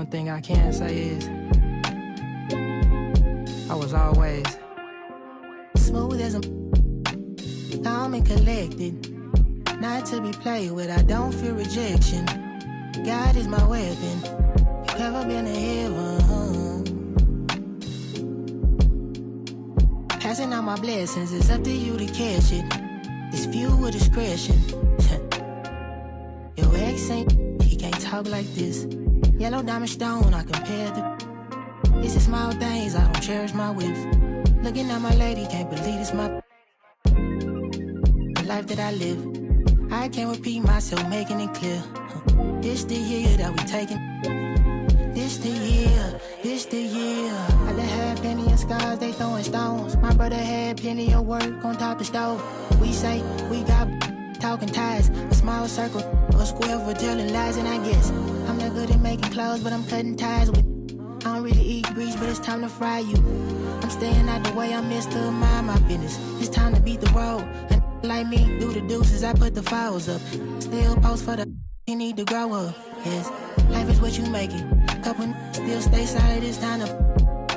One thing I can say is I was always smooth as a calm and collected, not to be played with. I don't fear rejection. God is my weapon. You ever been to heaven? Passing out my blessings, it's up to you to catch it. It's fuel with discretion. Your ex ain't, he can't talk like this. Yellow diamond stone, I compare the. It's the small things, I don't cherish my whips. Looking at my lady, can't believe it's my. The life that I live. I can't repeat myself, making it clear. This the year that we taking. This the year, this the year. I done had plenty of scars, they throwing stones. My brother had plenty of work on top of stove. We say we got talking ties, a small circle, a square for telling lies, and I guess I'm not good at making clothes, but I'm cutting ties with. I don't really eat grease, but it's time to fry you. I'm staying out the way, I'm Mr. Mind my business. It's time to beat the road. And like me, do the deuces, I put the files up. Still post for the you need to grow up. Yes, life is what you make it. Couple still stay solid, it's time to.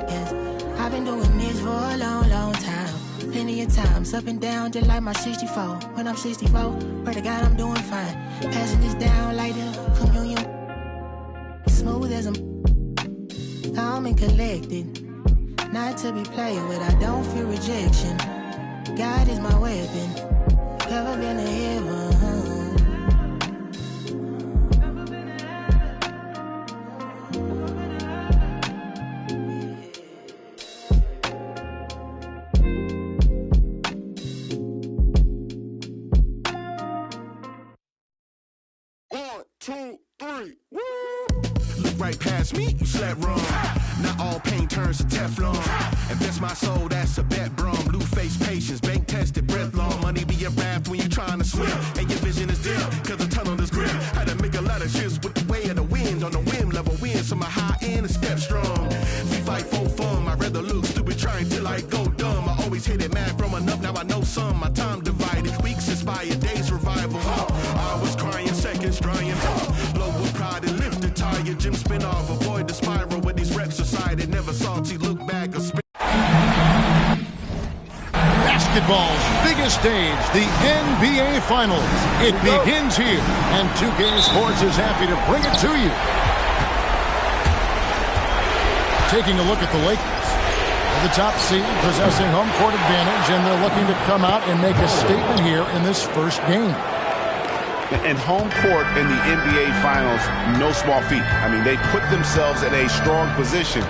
Yes, I've been doing this for a long, long time. Plenty of times, up and down, just like my 64. When I'm 64, pray to God I'm doing fine. Passing this down like the communion. Smooth as a calm and collected, not to be played with. I don't fear rejection. God is my weapon. Ever been to heaven? 2, 3, woo! Look right past me, you slept wrong. Not all pain turns to Teflon. Invest my soul, that's a bet, brum. Blue face patience, bank tested, breath long. Money be a raft when you're trying to swim. And your vision is dim, cause the tunnel is grim. Had to make a lot of shifts with the way of the wind. On the whim, level win, so my high end is step strong. We fight for fun, I'd rather look stupid trying till I go dumb. I always hated math growing up, now I know some. My time divided, weeks inspired, days revival. I was crying seconds, drying. Low with pride and lifted, tired, gym spin off. Avoid the spiral with these reps aside. It never salty, look back or spin. Basketball's biggest stage, the NBA Finals. It begins here, and 2K Sports is happy to bring it to you. Taking a look at the Lakers. The top seed possessing home court advantage, and they're looking to come out and make a statement here in this first game. And home court in the NBA Finals, no small feat. I mean, they've put themselves in a strong position,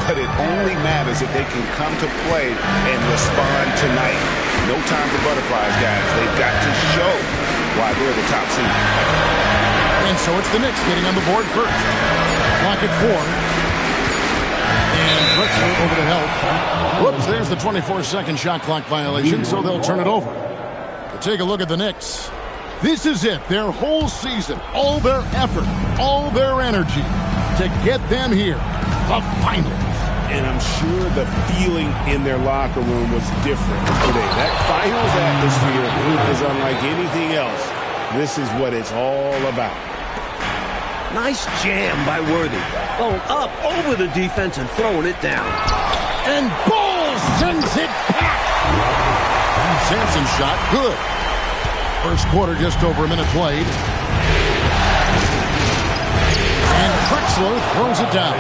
but it only matters if they can come to play and respond tonight. No time for butterflies, guys. They've got to show why they're the top seed. And so it's the Knicks getting on the board first. Clock at 4. And Drexler over to help. Whoops, there's the 24-second shot clock violation, so they'll turn it over. But take a look at the Knicks. This is it, their whole season, all their effort, all their energy to get them here, the finals. And I'm sure the feeling in their locker room was different today. That finals atmosphere is unlike anything else. This is what it's all about. Nice jam by Worthy. Going up over the defense and throwing it down. And Ball sends it back. Sampson's shot, good. First quarter, just over a minute played. And Drexler throws it down.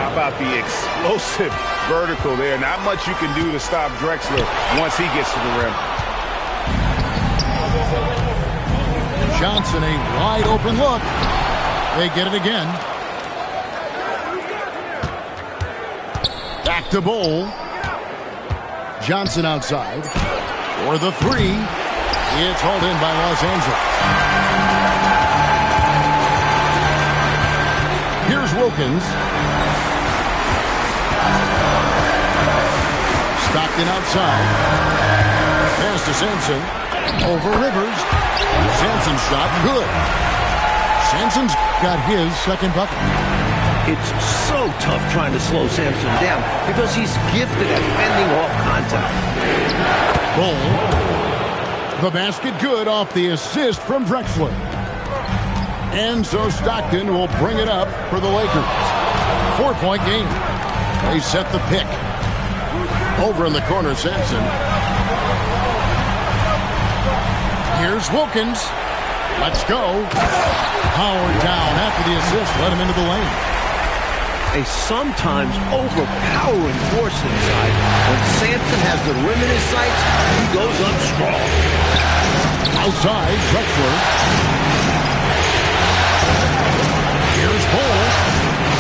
How about the explosive vertical there? Not much you can do to stop Drexler once he gets to the rim. Johnson, a wide open look. They get it again. Back to Bowl. Johnson outside. For the three. It's hauled in by Los Angeles. Here's Wilkins. Stockton outside. Pass to Sampson. Over Rivers. Sampson's shot good. Sampson's got his second bucket. It's so tough trying to slow Sampson down because he's gifted at fending off contact. Bull. The basket good off the assist from Drexler. And so Stockton will bring it up for the Lakers. 4-point game. They set the pick. Over in the corner, Sampson. Here's Wilkins. Let's go. Howard down after the assist. Let him into the lane. A sometimes overpowering force inside. When Sampson has the rim in his sights, he goes up strong. Outside, Drexler. Here's Ball.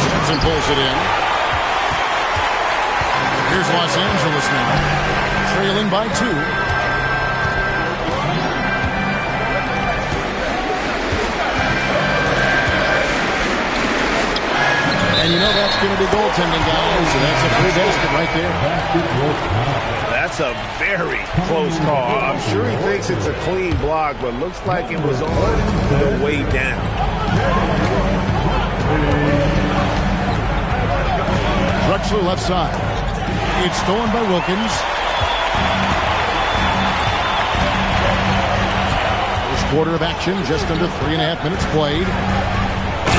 Sampson pulls it in. Here's Los Angeles now, trailing by 2. And you know that's going to be goaltending, guys. So that's a free basket right there. That's a very close call. I'm sure he thinks it's a clean block, but looks like it was on the way down. Drexler left side. It's stolen by Wilkins. First quarter of action, just under 3.5 minutes played.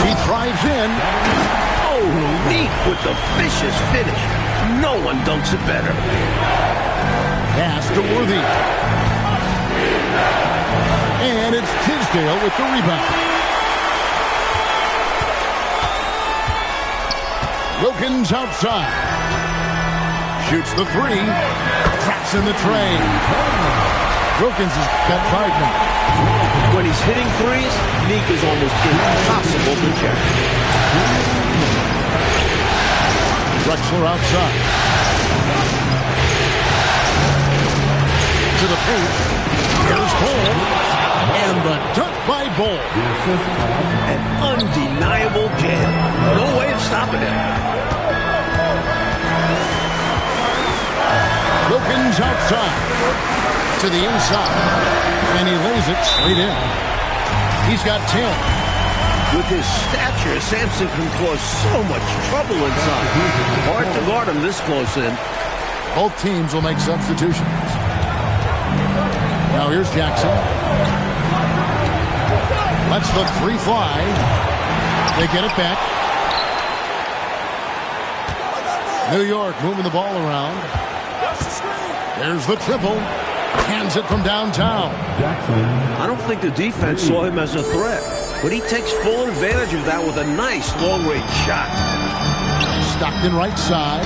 He drives in. Oh, neat with the vicious finish. No one dunks it better. Pass to Worthy. And it's Tisdale with the rebound. Wilkins outside. Shoots the 3. Traps in the tray. Wilkins has got 5 now. When he's hitting threes, Neek is almost impossible to check. Drexler outside. To the paint. Here's Ball. And the dunk by Ball. An undeniable jam. No way of stopping it. Wilkins outside. To the inside. And he lays it straight in. He's got 10. With his stature, Sampson can cause so much trouble inside. Hard to guard him this close in. Both teams will make substitutions. Now here's Jackson. Lets the 3 fly. They get it back. New York moving the ball around. There's the triple. Hands it from downtown. I don't think the defense saw him as a threat, but he takes full advantage of that with a nice long-range shot. Stockton right side.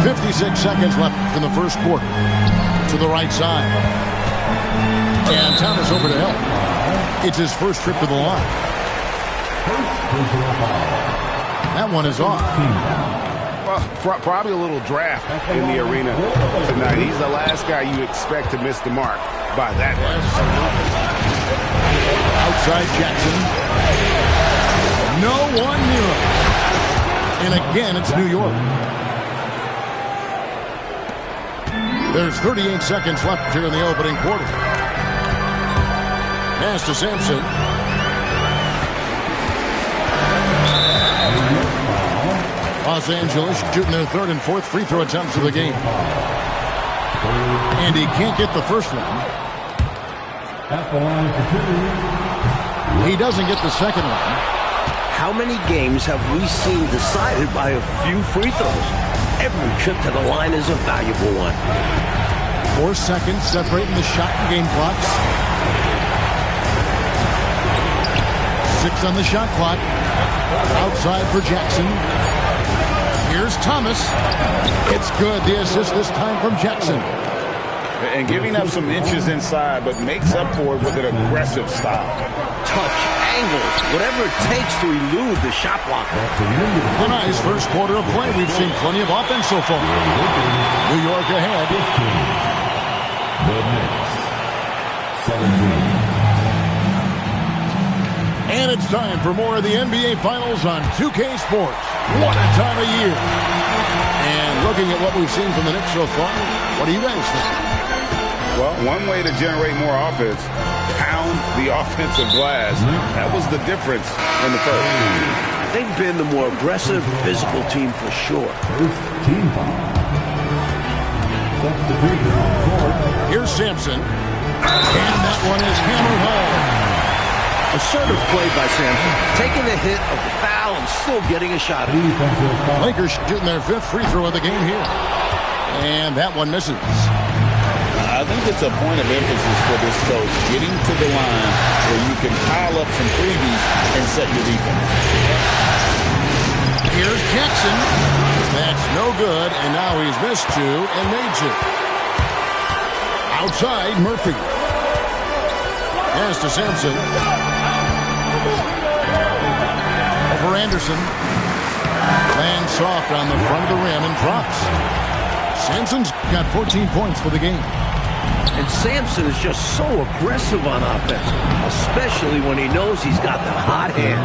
56 seconds left in the first quarter. To the right side. And Thomas over to help. It's his first trip to the line. That one is off. Well, probably a little draft in the arena tonight. He's the last guy you expect to miss the mark by that much. Outside Jackson. No one near him. And again, it's New York. There's 38 seconds left here in the opening quarter. Pass to Sampson. Los Angeles shooting their 3rd and 4th free throw attempts of the game. And he can't get the first one. At the line for 2. He doesn't get the second one. How many games have we seen decided by a few free throws? Every trip to the line is a valuable one. 4 seconds separating the shot and game clocks. 6 on the shot clock. Outside for Jackson. Here's Thomas. It's good. The assist this time from Jackson. And giving up some inches inside, but makes up for it with an aggressive style. Touch, angles, whatever it takes to elude the shot blocker. A nice first quarter of play. We've seen plenty of offense so far. New York ahead. The Knicks, 17. And it's time for more of the NBA Finals on 2K Sports. What a time of year. And looking at what we've seen from the Knicks so far, what do you guys think? Well, one way to generate more offense, pound the offensive glass. That was the difference in the first. They've been the more aggressive, physical team for sure. First team foul. Substitution. Court. Here's Sampson. And that one is hammered home. Assertive play by Sampson. Taking the hit of the foul and still getting a shot. Defensive foul. Lakers shooting their 5th free throw of the game here. And that one misses. I think it's a point of emphasis for this coach, getting to the line where you can pile up some freebies and set your defense. Here's Jackson. That's no good, and now he's missed 2 and made 2. Outside, Murphy. Pass to Sampson. Over Anderson. Lands soft on the front of the rim and drops. Sampson's got 14 points for the game. And Sampson is just so aggressive on offense, especially when he knows he's got the hot hand.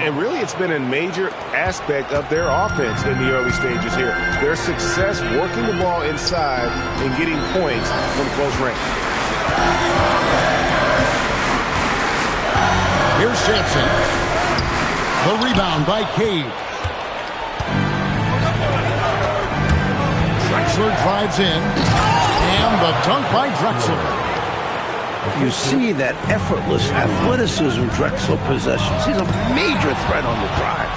And really, it's been a major aspect of their offense in the early stages here. Their success working the ball inside and getting points from close range. Here's Sampson. The rebound by Cade. Drexler drives in. And the dunk by Drexler. You see that effortless athleticism Drexler possessions. He's a major threat on the drive.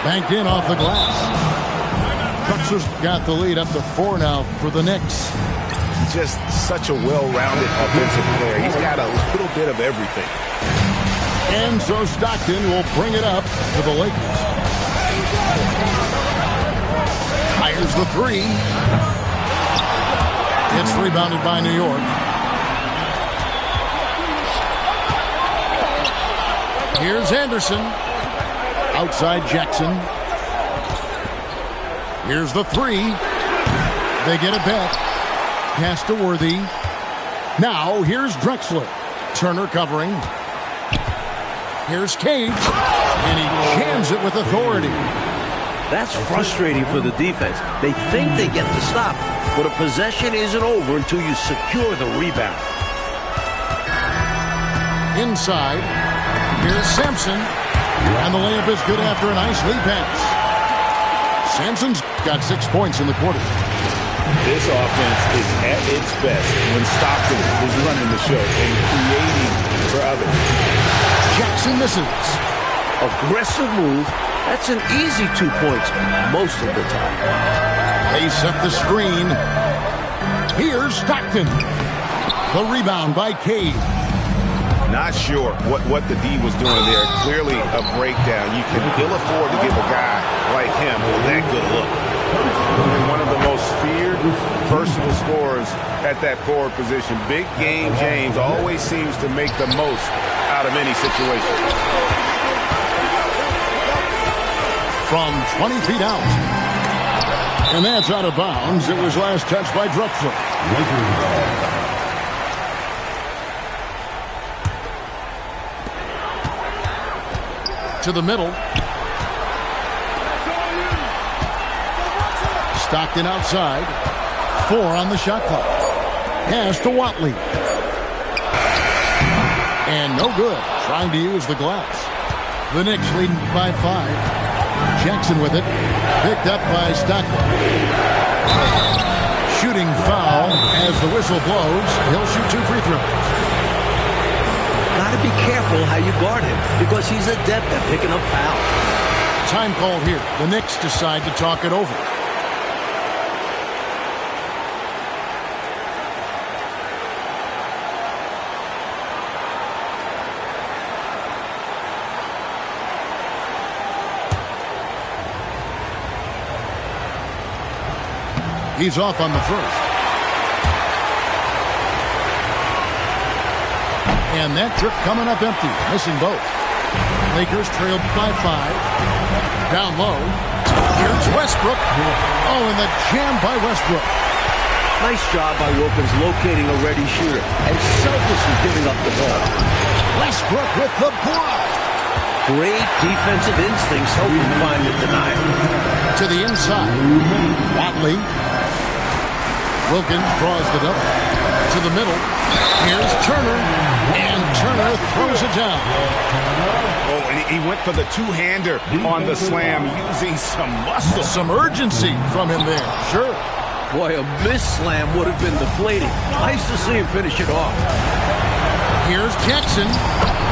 Banked in off the glass. Drexler's got the lead up to 4 now for the Knicks. Just such a well-rounded offensive player. He's got a little bit of everything. And so Stockton will bring it up to the Lakers. Fires the 3. It's rebounded by New York. Here's Anderson. Outside Jackson. Here's the 3. They get it back. Pass to Worthy. Now here's Drexler. Turner covering. Here's Cage. And he jams it with authority. That's frustrating for the defense. They think they get the stop, but a possession isn't over until you secure the rebound. Inside, here's Sampson. And the layup is good after a nice lead pass. Sampson's got 6 points in the quarter. This offense is at its best when Stockton is running the show and creating for others. Jackson misses. Aggressive move. That's an easy 2 points most of the time. They set the screen. Here's Stockton. The rebound by Cade. Not sure what the D was doing there. Clearly a breakdown. You can ill afford to give a guy like him that good look. And one of the most feared versatile scorers at that forward position. Big game James always seems to make the most out of any situation. From 20 feet out. And that's out of bounds. It was last touched by Drexler. To the middle. Stockton outside. 4 on the shot clock. Pass to Watley. And no good. Trying to use the glass. The Knicks leading by 5. Jackson with it. Picked up by Stockton. Shooting foul as the whistle blows. He'll shoot 2 free throws. Got to be careful how you guard him because he's adept at picking up fouls. Time called here. The Knicks decide to talk it over. He's off on the first. And that trip coming up empty, missing both. Lakers trailed by 5. Down low. Here's Westbrook. Oh, and the jam by Westbrook. Nice job by Wilkins locating a ready shooter and selflessly giving up the ball. Westbrook with the block. Great defensive instincts help him find the denial. To the inside. Watley. Wilkins draws the double. To the middle. Here's Turner. And Turner Smith throws it down. Oh, and he went for the two-hander on the slam using some muscle. Some urgency from him there. Sure. Boy, a missed slam would have been deflating. Nice to see him finish it off. Here's Jackson.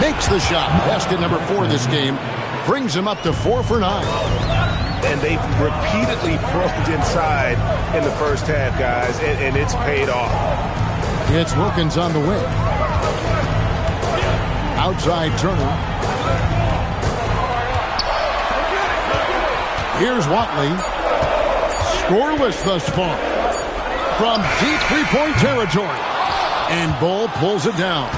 Makes the shot. Basket number 4 this game. Brings him up to 4 for 9. And they've repeatedly probed inside in the first half, guys, and it's paid off. It's Wilkins on the wing. Outside Turner. Here's Watley. Scoreless thus far. From deep three-point territory. And Bull pulls it down.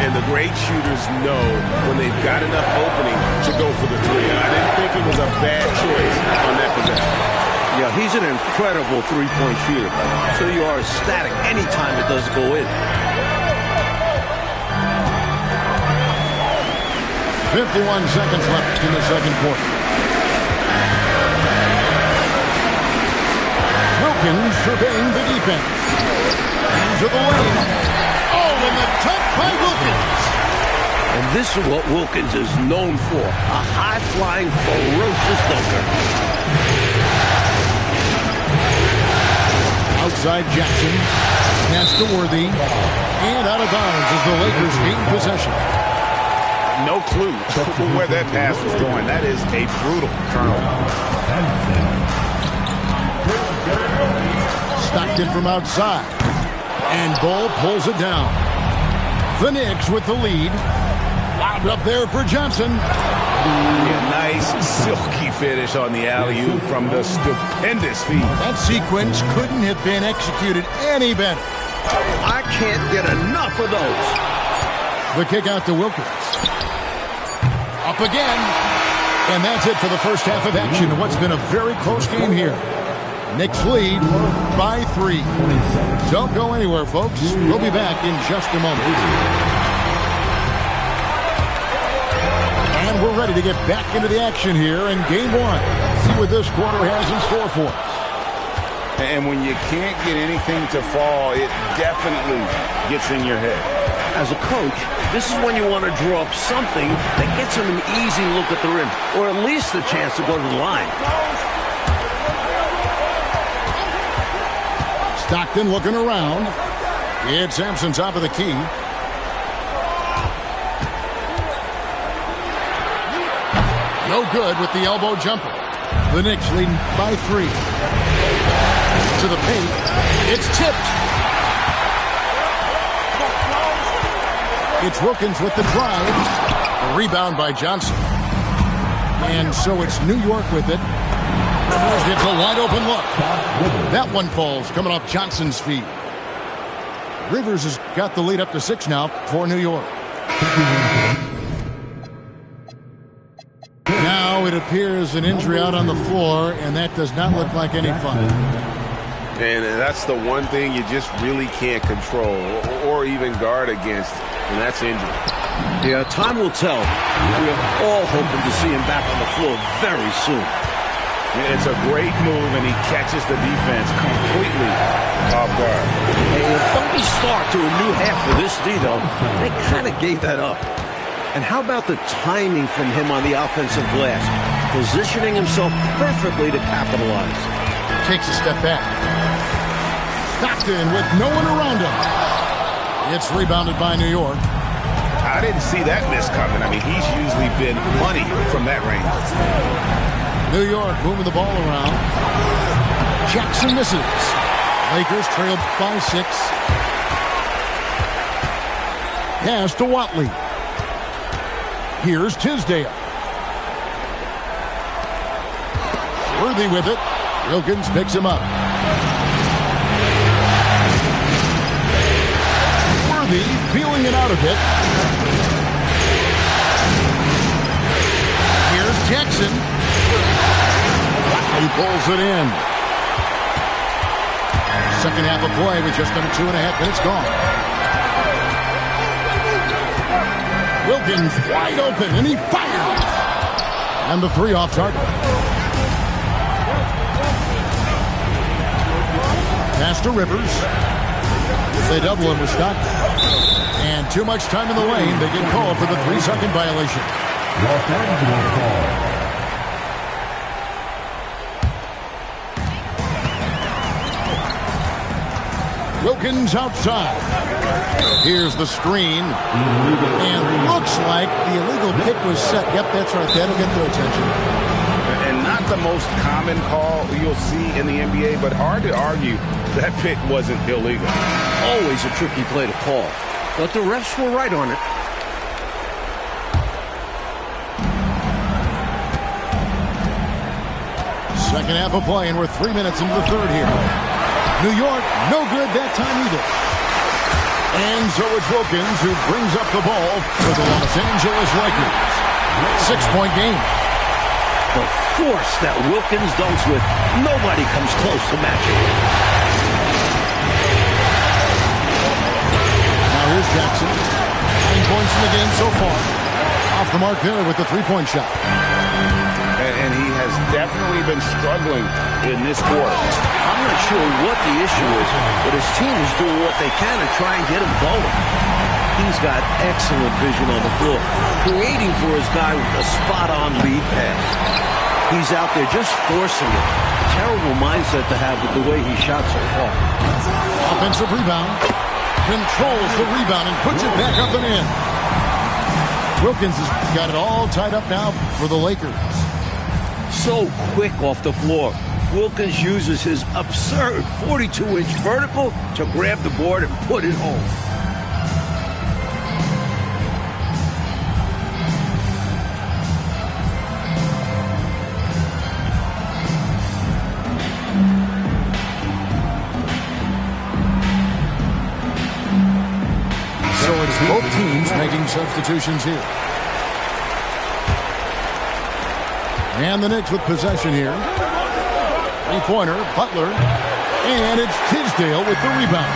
And the great shooters know when they've got enough opening to go for the three. And I didn't think it was a bad choice on that possession. Yeah, he's an incredible three-point shooter. So you are ecstatic anytime it does go in. 51 seconds left in the second quarter. Wilkins surveying the defense. Into the lane. Oh, and the cut by Wilkins. And this is what Wilkins is known for. A high-flying, ferocious dunker. Outside Jackson. Pass to Worthy. And out of bounds as the Lakers gain possession. No clue where that pass was going. That is a brutal turnover. Stockton from outside. And Bull pulls it down. The Knicks with the lead. Lobbed up there for Johnson. Yeah, nice silky finish on the alley-oop from the stupendous feed. That sequence couldn't have been executed any better. I can't get enough of those. The kick out to Wilkins. Up again. And that's it for the first half of action in what's been a very close game here. Knicks lead by 3. Don't go anywhere, folks. We'll be back in just a moment. And we're ready to get back into the action here in Game 1. Let's see what this quarter has in store for us. And when you can't get anything to fall, it definitely gets in your head. As a coach, this is when you want to draw up something that gets him an easy look at the rim, or at least a chance to go to the line. Stockton looking around. It's Sampson top of the key. No good with the elbow jumper. The Knicks leading by 3. To the paint. It's tipped. It's Wilkins with the drive. A rebound by Johnson. And so it's New York with it. Rivers gets a wide open look. That one falls coming off Johnson's feet. Rivers has got the lead up to 6 now for New York. Now it appears an injury out on the floor, and that does not look like any fun. And that's the one thing you just really can't control or even guard against, and that's injury. Yeah, time will tell. We are all hoping to see him back on the floor very soon. Yeah, it's a great move, and he catches the defense completely off guard. A funky start to a new half for this D, though. They kind of gave that up. And how about the timing from him on the offensive glass? Positioning himself perfectly to capitalize. Takes a step back. Stockton with no one around him. It's rebounded by New York. I didn't see that miss coming. I mean, he's usually been money from that range. New York moving the ball around. Jackson misses. Lakers trail by 6. Pass to Watley. Here's Tisdale. Worthy with it. Wilkins picks him up. Worthy feeling it out a bit. Here's Jackson. He pulls it in. Second half of play with just under 2.5 minutes gone. Wilkins wide open, and he fires. And the 3 off target. Pass to Rivers. They double him with Stockton. And too much time in the lane. They get called for the 3-second violation. Los Angeles call. Wilkins outside. Here's the screen. And looks like the illegal pick was set. Yep, that's right. That'll get their attention. And not the most common call you'll see in the NBA, but hard to argue that pick wasn't illegal. Always a tricky play to call, but the refs were right on it. Second half of play, and we're 3 minutes into the third here. New York, no good that time either. And so it's Wilkins who brings up the ball for the Los Angeles Lakers. 6-point game. The force that Wilkins dunks with, nobody comes close to matching. Now here's Jackson. 9 points in the game so far. Off the mark there with the three-point shot. And he has definitely been struggling in this quarter. I'm not sure what the issue is, but his team is doing what they can to try and get him going. He's got excellent vision on the floor, creating for his guy with a spot-on lead pass. He's out there just forcing it. Terrible mindset to have with the way he shot so far. Offensive rebound. Controls the rebound and puts it back up and in. Wilkins has got it all tied up now for the Lakers. So quick off the floor. Wilkins uses his absurd 42-inch vertical to grab the board and put it home. So it's both teams making substitutions here. And the Knicks with possession here. Three-pointer, Butler. And it's Tisdale with the rebound.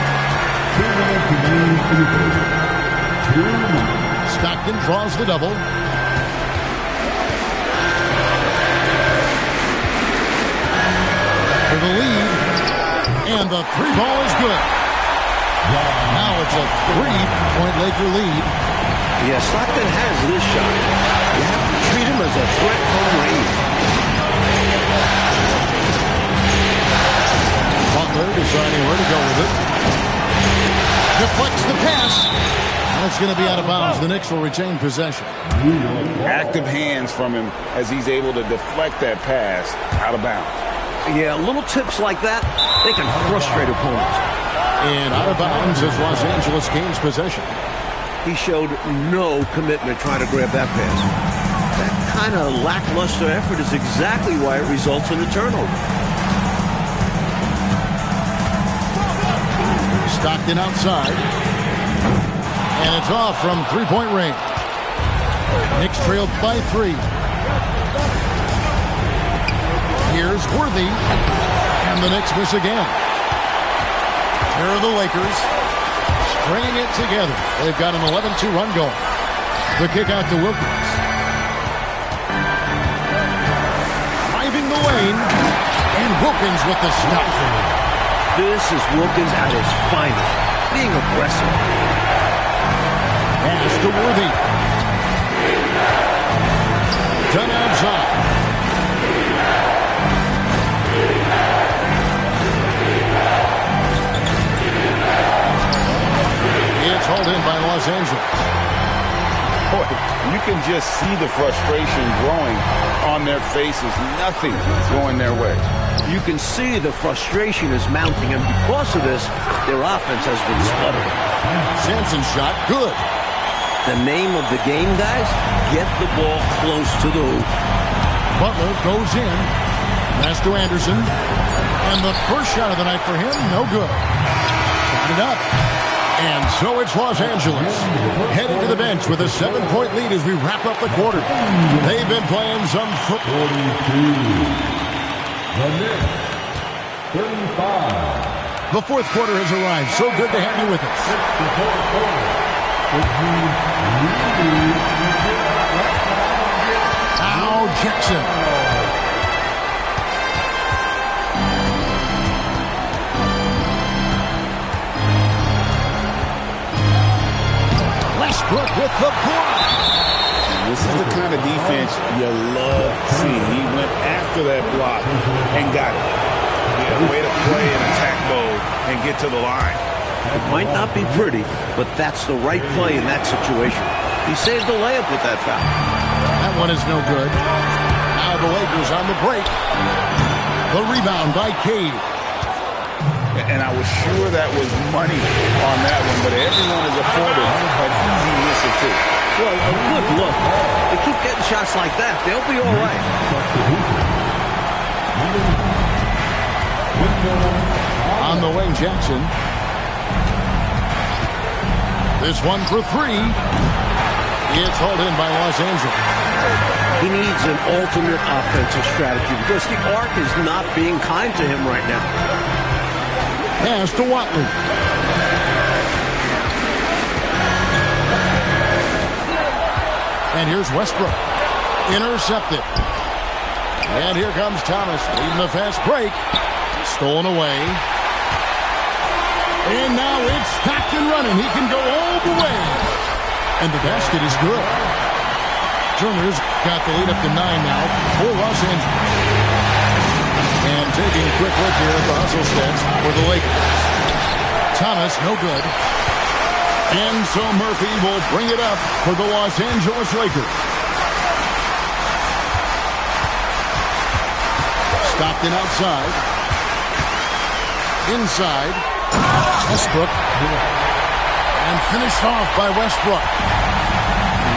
2 minutes remaining. 2 minutes. Stockton draws the double. For the lead. And the three ball is good. Now it's a 3-point Laker lead. Yeah, Stockton has this shot. You have to treat him as a threat from range. Butler deciding where to go with it. Deflects the pass. And it's going to be out of bounds. The Knicks will retain possession. Active hands from him as he's able to deflect that pass out of bounds. Yeah, little tips like that, they can frustrate opponents. And out of bounds as Los Angeles gains possession. He showed no commitment trying to grab that pass. That kind of lackluster effort is exactly why it results in a turnover. Stockton outside. And it's off from three-point range. Knicks trailed by 3. Here's Worthy. And the Knicks miss again. Here are the Lakers. Stringing it together. They've got an 11-2 run going. The kick out to Wilkins. Driving the lane. And Wilkins with the stuff. This is Wilkins at his finest, being aggressive. Pass to Worthy. Done outside. It's hauled in by Los Angeles. Boy, you can just see the frustration growing on their faces. Nothing is going their way. You can see the frustration is mounting, and because of this, their offense has been sputtering. Sampson's shot, good. The name of the game, guys, get the ball close to the hoop. Butler goes in. Pass to Anderson. And the first shot of the night for him, no good. Got it up. And so it's Los Angeles heading to the bench with a 7-point lead as we wrap up the quarter. They've been playing some football. 42. The Knicks, 35. The fourth quarter has arrived. So good to have you with us. Now Jackson. Westbrook with the block. This is the kind of defense you love seeing. He went after that block and got it. Yeah, way to play in attack mode and get to the line. It might not be pretty, but that's the right play in that situation. He saved the layup with that foul. That one is no good. Now the Lakers on the break. The rebound by Cade. And I was sure that was money on that one, but everyone is afforded an easy missile too. Well, a good look. They keep getting shots like that. They'll be all right. On the wing, Jackson. This one for three. It's hauled in by Los Angeles. He needs an ultimate offensive strategy because the arc is not being kind to him right now. Pass to Watley. And here's Westbrook. Intercepted. And here comes Thomas leading the fast break. Stolen away. And now it's Stockton running. He can go all the way. And the basket is good. Turner's got the lead up to 9 now for Los Angeles. And taking a quick look here at the hustle stats for the Lakers. Thomas, no good. And so Murphy will bring it up for the Los Angeles Lakers. Stockton outside. Inside. Westbrook. And finished off by Westbrook.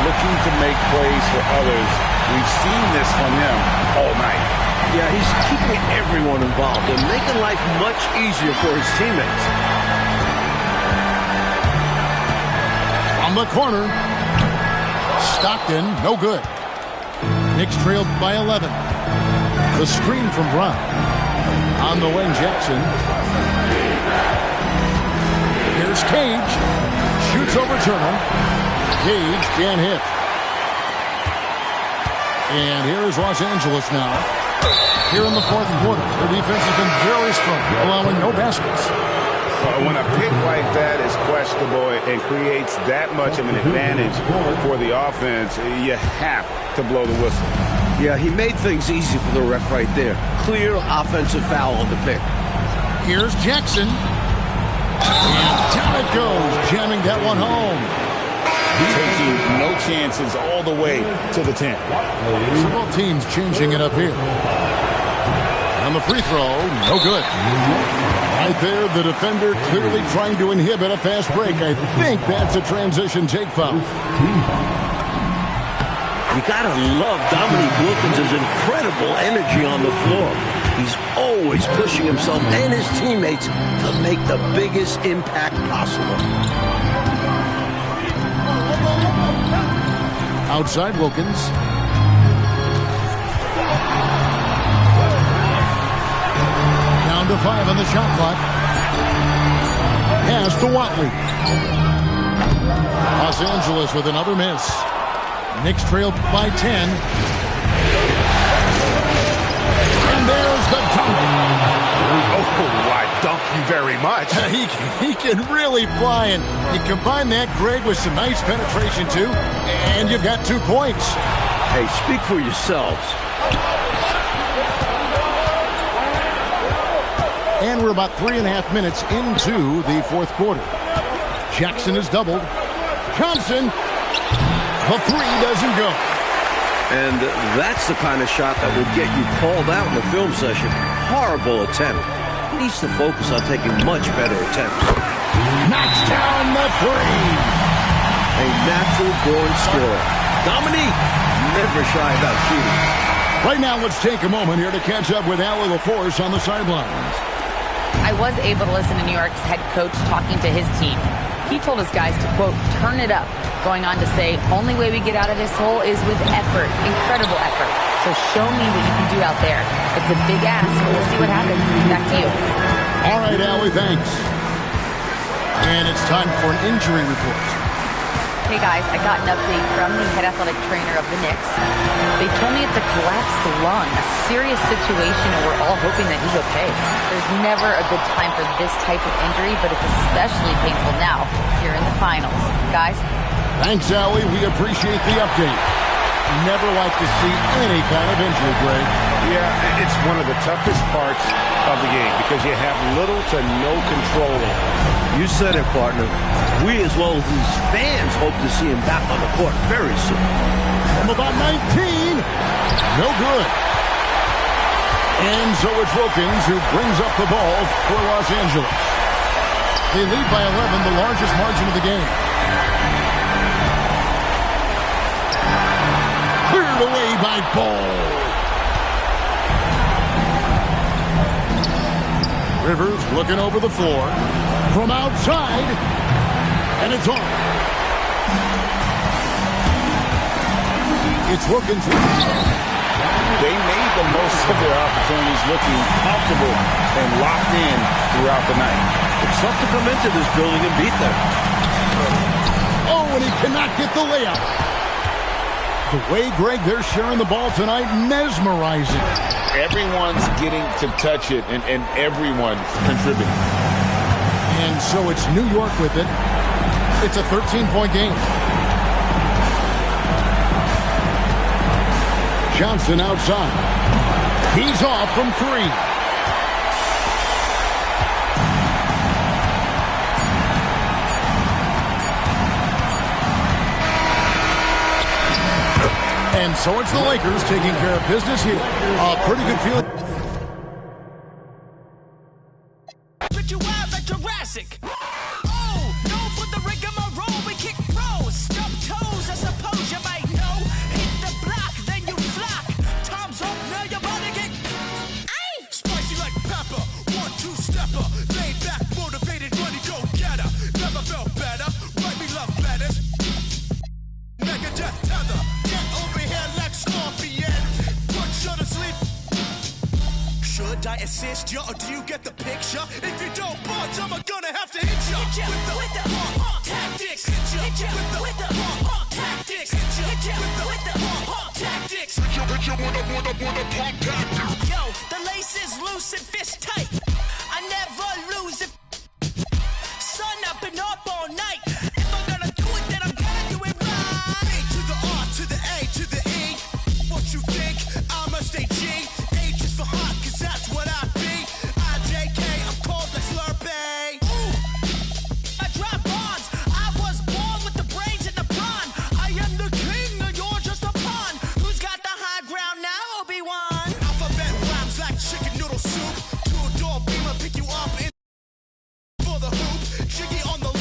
Looking to make plays for others. We've seen this from him all night. Yeah, he's keeping everyone involved and making life much easier for his teammates. On the corner. Stockton, no good. Knicks trailed by 11. The screen from Brown. On the wing, Jackson. Here's Cage. Shoots over Turner. Cage can't hit. And here is Los Angeles now. Here in the fourth quarter. Their defense has been very strong, allowing no baskets. When a pick like that is questionable and creates that much of an advantage for the offense, you have to blow the whistle. Yeah, he made things easy for the ref right there. Clear offensive foul on the pick. Here's Jackson. And down it goes, jamming that one home. Taking no chances all the way to the 10. So both teams changing it up here. And the free throw, no good. Right there, the defender clearly trying to inhibit a fast break. I think that's a transition take foul. You gotta love Dominique Wilkins' incredible energy on the floor. He's always pushing himself and his teammates to make the biggest impact possible. Outside Wilkins. Down to 5 on the shot clock. Pass to Watley. Los Angeles with another miss. Knicks trailed by 10. And there's the dunk. Oh, I dunk you very much. He can really fly, and you combine that, Greg, with some nice penetration, too, and you've got 2 points. Hey, speak for yourselves. And we're about 3.5 minutes into the fourth quarter. Jackson is doubled. Johnson, the 3 doesn't go. And that's the kind of shot that would get you called out in the film session. Horrible attempt. He needs to focus on taking much better attempts. Knocks down the 3. A natural-born scorer. Dominique, never shy about shooting. Right now, let's take a moment here to catch up with Allie LaForce on the sidelines. I was able to listen to New York's head coach talking to his team. He told his guys to, quote, turn it up, going on to say, only way we get out of this hole is with effort, incredible effort. So show me what you can do out there. It's a big ask. We'll see what happens. Back to you. All right, Allie, thanks. And it's time for an injury report. Hey, guys, I got an update from the head athletic trainer of the Knicks. They told me it's a collapsed lung, a serious situation, and we're all hoping that he's okay. There's never a good time for this type of injury, but it's especially painful now here in the finals. Guys, Thanks, Allie. We appreciate the update. Never like to see any kind of injury, Greg. Yeah, it's one of the toughest parts of the game because you have little to no control over it. You said it, partner. We, as well as these fans, hope to see him back on the court very soon. From about 19. No good. And so it's Wilkins who brings up the ball for Los Angeles. They lead by 11, the largest margin of the game. Cleared away by Ball. Rivers looking over the floor. From outside. And it's on. It's Wilkins. They made the most of their opportunities, looking comfortable and locked in throughout the night. It's tough to come into this building and beat them. Oh, and he cannot get the layup. The way, Greg, they're sharing the ball tonight, mesmerizing. Everyone's getting to touch it, and everyone contributing. And so it's New York with it. It's a 13-point game. Johnson outside. He's off from three. And so it's the Lakers taking care of business here. A pretty good feeling. But you are the Jurassic. Oh, no for the rigmarole. We kick pros, stub toes. I suppose you might know. Hit the block, then you flock. Time's up, now you're about to get. Aye! Spicy like pepper. 1-2-stepper. Laid back, motivated, money go getter. Never felt better. Write me love letters. Mega death tether. Get over here like Scorpion. Put you to sleep. Should I assist you or do you get the picture? If you don't budge, I'm gonna have to hit you. Hit ya with the tactics. Hit ya with the tactics. Hit ya with the tactics. Hit ya with the tactics. Yo, the lace is loose and fist tight. I never lose it. Sun, I've been up all night. If I'm gonna do it, then I'm gonna do it right. A to the R to the A to the E. What you think? I'm a state G. H is for hot, cause that's what I be. IJK, I'm cold like Slurpee. Ooh, I drop bombs. I was born with the brains in the pond. I am the king, and you're just a pawn. Who's got the high ground now, Obi-Wan? Alphabet rhymes like chicken noodle soup. Two-door beamer, pick you up in for the hoop. Jiggy on the